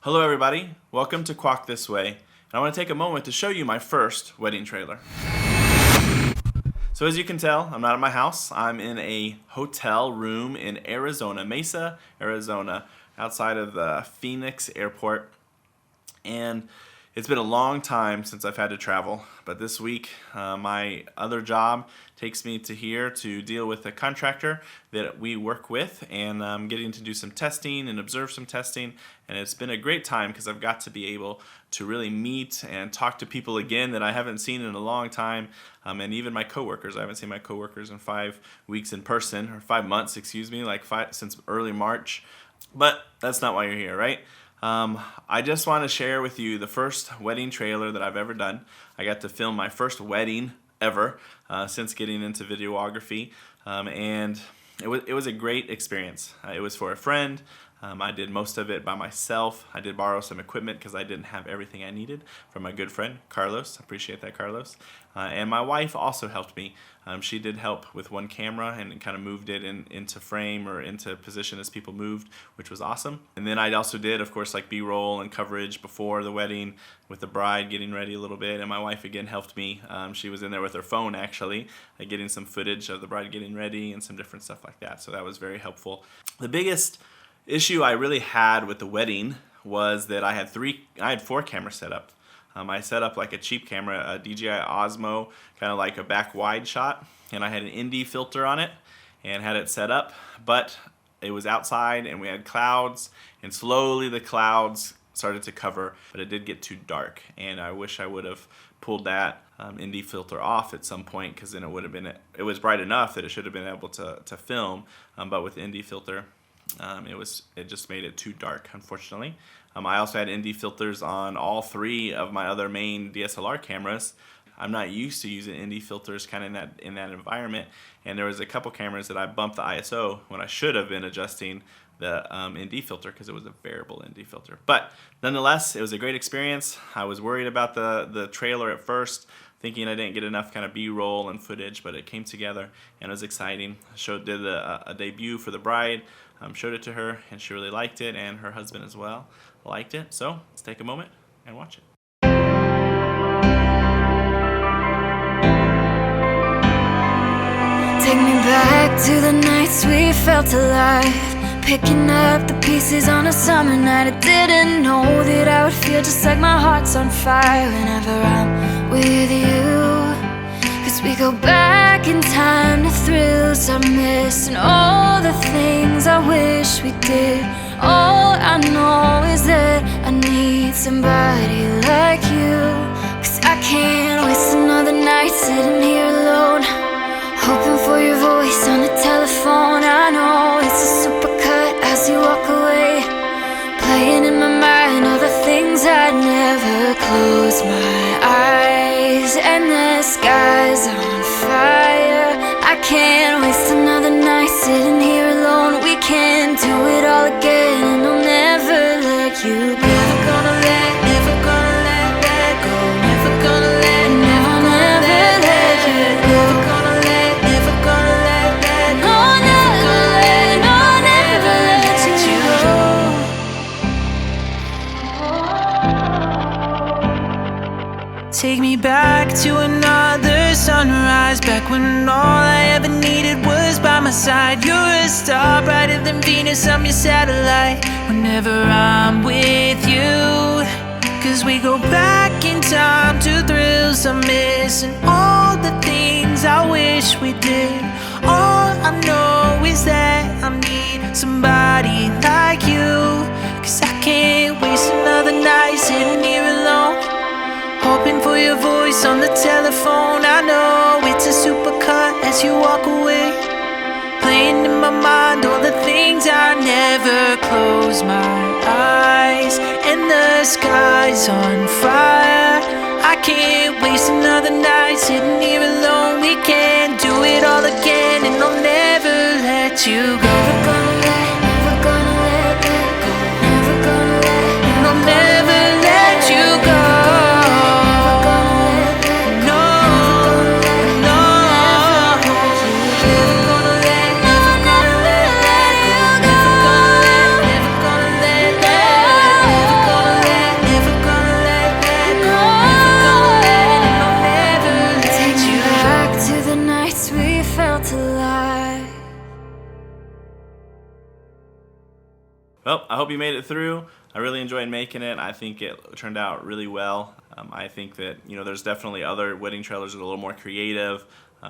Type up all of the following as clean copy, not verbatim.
Hello everybody, welcome to Kwok This Way, and I want to take a moment to show you my first wedding trailer. So as you can tell, I'm not at my house. I'm in a hotel room in Arizona, Mesa, Arizona, outside of the Phoenix airport. And it's been a long time since I've had to travel, but this week my other job takes me to here to deal with a contractor that we work with, and I'm getting to do some testing and observe some testing, and it's been a great time because I've got to be able to really meet and talk to people again that I haven't seen in a long time, and even my coworkers. I haven't seen my coworkers in 5 weeks in person, or 5 months, excuse me, since early March. But that's not why you're here, right? I just want to share with you the first wedding trailer that I've ever done. I got to film my first wedding ever since getting into videography, and it was a great experience. It was for a friend. I did most of it by myself. I did borrow some equipment because I didn't have everything I needed from my good friend, Carlos. I appreciate that, Carlos. And my wife also helped me. She did help with one camera and kind of moved it into frame or into position as people moved, which was awesome. And then I also did, of course, like B-roll and coverage before the wedding with the bride getting ready a little bit. And my wife again helped me. She was in there with her phone actually, getting some footage of the bride getting ready and some different stuff like that. So that was very helpful. The biggest issue I really had with the wedding was that I had 4 cameras set up. I set up like a cheap camera, a DJI Osmo, kind of like a back wide shot, and I had an ND filter on it and had it set up, but it was outside and we had clouds, and slowly the clouds started to cover, but it did get too dark, and I wish I would have pulled that ND filter off at some point, because then it was bright enough that it should have been able to film, but with the ND filter, it just made it too dark, unfortunately. I also had ND filters on all 3 of my other main DSLR cameras. I'm not used to using ND filters kind of in that environment, and there was a couple cameras that I bumped the ISO when I should have been adjusting the ND filter, because it was a variable ND filter. But nonetheless, it was a great experience. I was worried about the trailer at first, thinking I didn't get enough kind of B-roll and footage, but it came together and it was exciting. Did a debut for the bride, showed it to her, and she really liked it, and her husband as well liked it. So let's take a moment and watch it. Take me back to the nights we felt alive, picking up the pieces on a summer night. I didn't know that I would feel just like my heart's on fire whenever I'm with you. Cause we go back in time to thrills I miss, and all the things I wish we did. All I know is that I need somebody like you. Cause I can't waste another night sitting here alone, hoping for your voice on the telephone. I know it's a supercut as you walk away, playing in my mind all the things I'd never. Close my eyes and the sky's on fire. I can't waste another night sitting here alone. We can do it all again, and I'll never let you go. Never gonna let that go. Never gonna let you go. Never gonna let that go. Never let you go. Take me back to another sunrise, back when all I ever needed was by my side. You're a star brighter than Venus, I'm your satellite whenever I'm with you. Cause we go back in time to thrills I miss, and all the things I wish we did. All I know is that I need somebody like you. Cause I can't waste another night sitting here alone, hoping for your voice on the telephone. I know it's a supercut as you walk away, playing in my mind all the things I never. Close my eyes and the sky's on fire. I can't waste another night sitting here alone. We can do it all again, and I'll never let you go. Never gonna let that go. Never gonna let, And I'll never let you go. never gonna let hope you made it through. I really enjoyed making it. I think it turned out really well. I think that, there's definitely other wedding trailers that are a little more creative,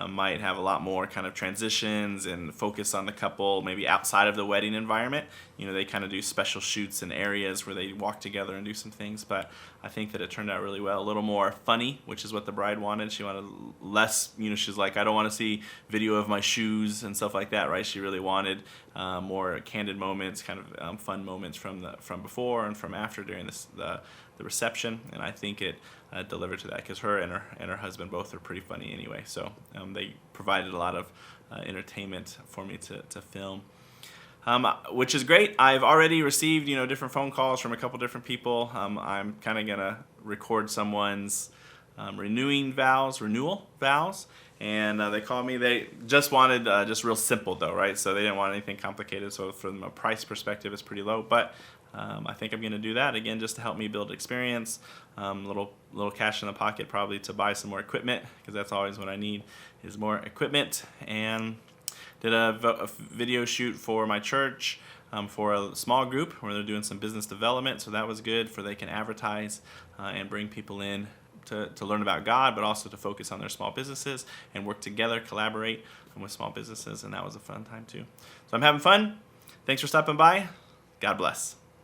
might have a lot more kind of transitions and focus on the couple maybe outside of the wedding environment. They kind of do special shoots in areas where they walk together and do some things, but I think that it turned out really well. A little more funny, which is what the bride wanted. She wanted less, she's like, I don't want to see video of my shoes and stuff like that, right? She really wanted more candid moments, kind of fun moments from before and from after during the reception, and I think it delivered to that, because her and her husband both are pretty funny anyway. So they provided a lot of entertainment for me to film, which is great. I've already received different phone calls from a couple different people. I'm kind of gonna record someone's renewal vows, and they called me. They just wanted just real simple though, right? So they didn't want anything complicated. So from a price perspective, it's pretty low, but I think I'm going to do that again just to help me build experience. Little cash in the pocket probably to buy some more equipment, because that's always what I need is more equipment. And did a video shoot for my church for a small group where they're doing some business development, so that was good, for they can advertise and bring people in to learn about God, but also to focus on their small businesses and work together, collaborate with small businesses, and that was a fun time too. So I'm having fun. Thanks for stopping by. God bless.